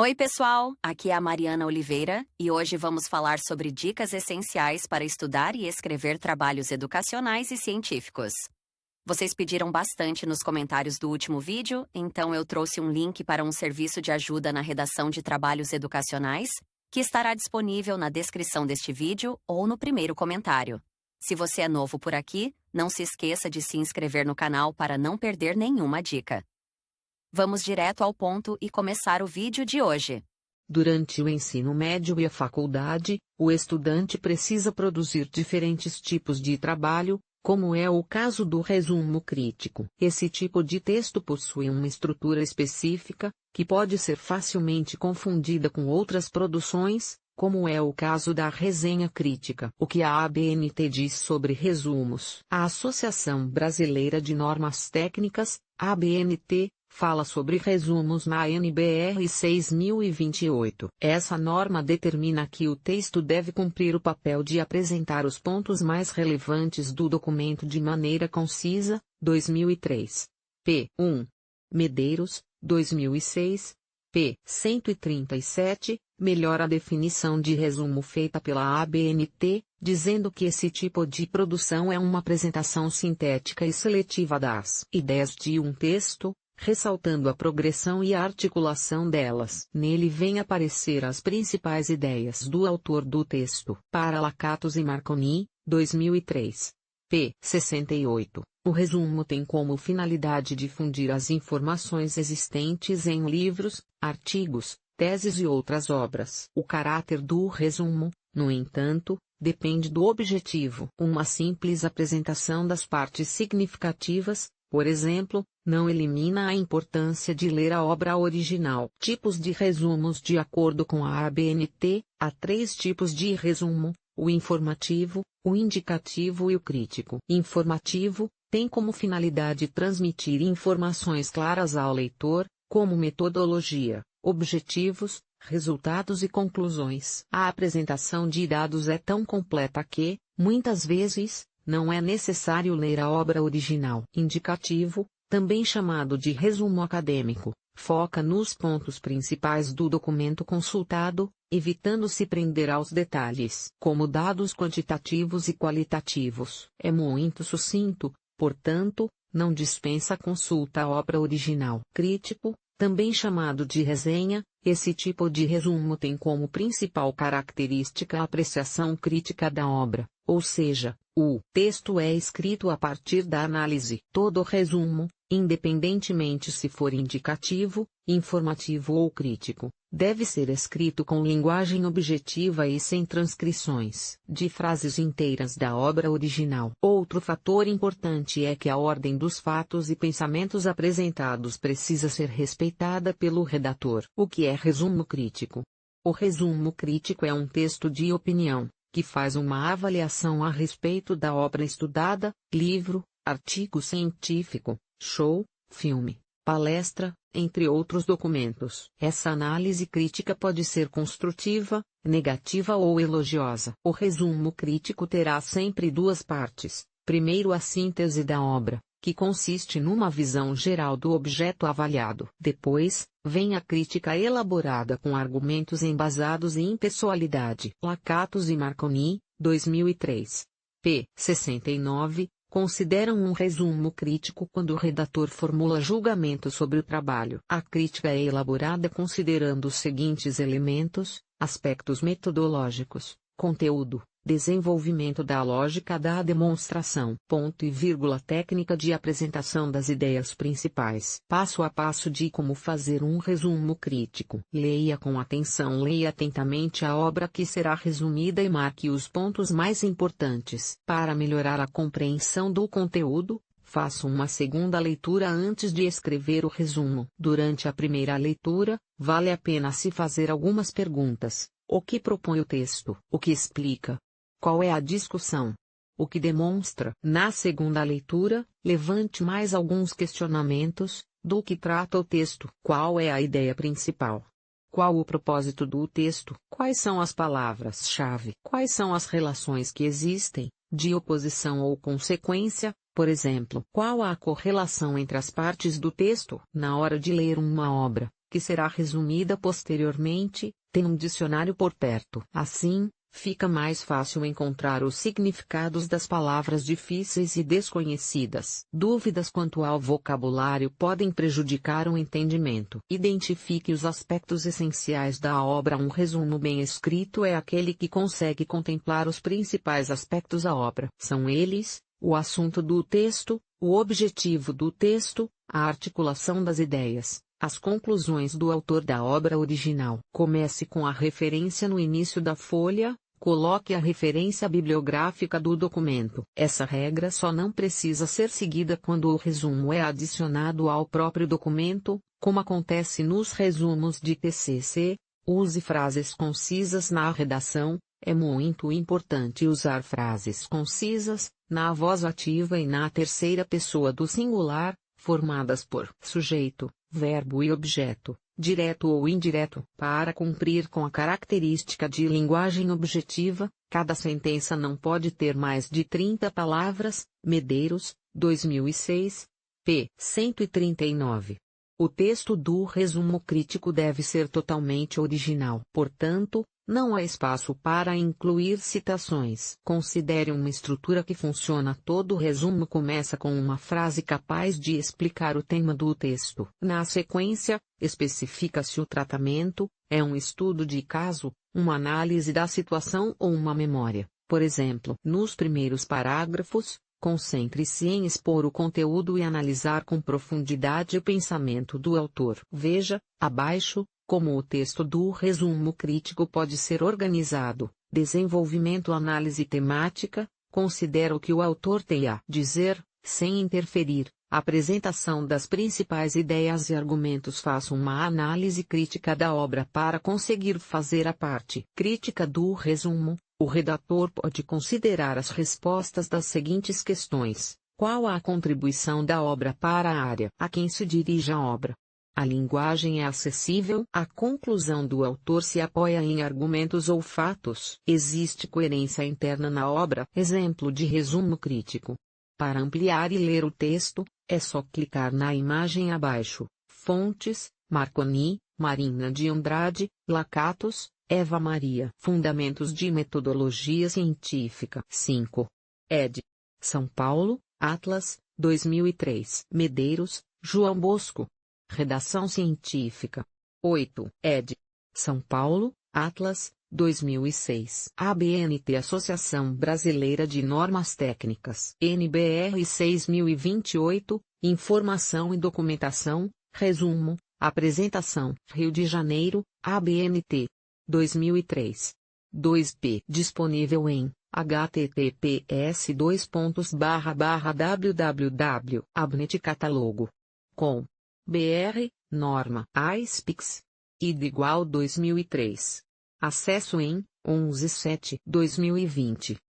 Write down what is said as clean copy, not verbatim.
Oi, pessoal! Aqui é a Mariana Oliveira e hoje vamos falar sobre dicas essenciais para estudar e escrever trabalhos educacionais e científicos. Vocês pediram bastante nos comentários do último vídeo, então eu trouxe um link para um serviço de ajuda na redação de trabalhos educacionais, que estará disponível na descrição deste vídeo ou no primeiro comentário. Se você é novo por aqui, não se esqueça de se inscrever no canal para não perder nenhuma dica. Vamos direto ao ponto e começar o vídeo de hoje. Durante o ensino médio e a faculdade, o estudante precisa produzir diferentes tipos de trabalho, como é o caso do resumo crítico. Esse tipo de texto possui uma estrutura específica, que pode ser facilmente confundida com outras produções, como é o caso da resenha crítica. O que a ABNT diz sobre resumos? A Associação Brasileira de Normas Técnicas, ABNT, fala sobre resumos na NBR 6028. Essa norma determina que o texto deve cumprir o papel de apresentar os pontos mais relevantes do documento de maneira concisa. 2003. P. 1. Medeiros, 2006. P. 137, melhora a definição de resumo feita pela ABNT, dizendo que esse tipo de produção é uma apresentação sintética e seletiva das ideias de um texto, ressaltando a progressão e a articulação delas. Nele vêm aparecer as principais ideias do autor do texto. Para Lakatos e Marconi, 2003. P. 68. O resumo tem como finalidade difundir as informações existentes em livros, artigos, teses e outras obras. O caráter do resumo, no entanto, depende do objetivo. Uma simples apresentação das partes significativas, por exemplo, não elimina a importância de ler a obra original. Tipos de resumos. De acordo com a ABNT, há 3 tipos de resumo: o informativo, o indicativo e o crítico. Informativo tem como finalidade transmitir informações claras ao leitor, como metodologia, objetivos, resultados e conclusões. A apresentação de dados é tão completa que, muitas vezes, não é necessário ler a obra original. Indicativo, também chamado de resumo acadêmico, foca nos pontos principais do documento consultado, evitando se prender aos detalhes, como dados quantitativos e qualitativos. É muito sucinto, portanto, não dispensa consulta à obra original. Crítico, também chamado de resenha, esse tipo de resumo tem como principal característica a apreciação crítica da obra, ou seja, o texto é escrito a partir da análise. Todo resumo, independentemente se for indicativo, informativo ou crítico, deve ser escrito com linguagem objetiva e sem transcrições de frases inteiras da obra original. Outro fator importante é que a ordem dos fatos e pensamentos apresentados precisa ser respeitada pelo redator. O que é resumo crítico? O resumo crítico é um texto de opinião, que faz uma avaliação a respeito da obra estudada, livro, artigo científico, show, filme, palestra, entre outros documentos. Essa análise crítica pode ser construtiva, negativa ou elogiosa. O resumo crítico terá sempre 2 partes. Primeiro, a síntese da obra, que consiste numa visão geral do objeto avaliado. Depois, vem a crítica elaborada com argumentos embasados em impessoalidade. Lakatos e Marconi, 2003. P. 69. Consideram um resumo crítico quando o redator formula julgamento sobre o trabalho. A crítica é elaborada considerando os seguintes elementos: aspectos metodológicos, conteúdo, desenvolvimento da lógica da demonstração, ponto e vírgula, técnica de apresentação das ideias principais. Passo a passo de como fazer um resumo crítico. Leia com atenção. Leia atentamente a obra que será resumida e marque os pontos mais importantes. Para melhorar a compreensão do conteúdo, faça uma segunda leitura antes de escrever o resumo. Durante a primeira leitura, vale a pena se fazer algumas perguntas. O que propõe o texto? O que explica? Qual é a discussão? O que demonstra? Na segunda leitura, levante mais alguns questionamentos. Do que trata o texto? Qual é a ideia principal? Qual o propósito do texto? Quais são as palavras-chave? Quais são as relações que existem, de oposição ou consequência? Por exemplo, qual a correlação entre as partes do texto? Na hora de ler uma obra, que será resumida posteriormente, tem um dicionário por perto. Assim, fica mais fácil encontrar os significados das palavras difíceis e desconhecidas. Dúvidas quanto ao vocabulário podem prejudicar o entendimento. Identifique os aspectos essenciais da obra. Um resumo bem escrito é aquele que consegue contemplar os principais aspectos da obra. São eles: o assunto do texto, o objetivo do texto, a articulação das ideias, as conclusões do autor da obra original. Comece com a referência no início da folha, coloque a referência bibliográfica do documento. Essa regra só não precisa ser seguida quando o resumo é adicionado ao próprio documento, como acontece nos resumos de TCC. Use frases concisas na redação. É muito importante usar frases concisas, na voz ativa e na terceira pessoa do singular, formadas por sujeito, verbo e objeto, direto ou indireto. Para cumprir com a característica de linguagem objetiva, cada sentença não pode ter mais de 30 palavras. Medeiros, 2006, p. 139. O texto do resumo crítico deve ser totalmente original. Portanto, não há espaço para incluir citações. Considere uma estrutura que funciona. Todo resumo começa com uma frase capaz de explicar o tema do texto. Na sequência, especifica-se o tratamento, é um estudo de caso, uma análise da situação ou uma memória. Por exemplo, nos primeiros parágrafos, concentre-se em expor o conteúdo e analisar com profundidade o pensamento do autor. Veja, abaixo, como o texto do resumo crítico pode ser organizado. Desenvolvimento. Análise temática. Considera o que o autor tem a dizer, sem interferir. Apresentação das principais ideias e argumentos. Faça uma análise crítica da obra para conseguir fazer a parte crítica do resumo. O redator pode considerar as respostas das seguintes questões: qual a contribuição da obra para a área a quem se dirige a obra? A linguagem é acessível? A conclusão do autor se apoia em argumentos ou fatos? Existe coerência interna na obra? Exemplo de resumo crítico. Para ampliar e ler o texto, é só clicar na imagem abaixo. Fontes: Marconi, Marina de Andrade, Lakatos, Eva Maria. Fundamentos de Metodologia Científica. 5. ed. São Paulo, Atlas, 2003. Medeiros, João Bosco. Redação científica. 8. ed. São Paulo, Atlas, 2006. ABNT, Associação Brasileira de Normas Técnicas. NBR 6028, Informação e Documentação, Resumo, Apresentação. Rio de Janeiro, ABNT. 2003. 2p. Disponível em https://www.abnetcatalogo.com. BR, norma, AISPIX. ID igual 2003. Acesso em 11/7/2020.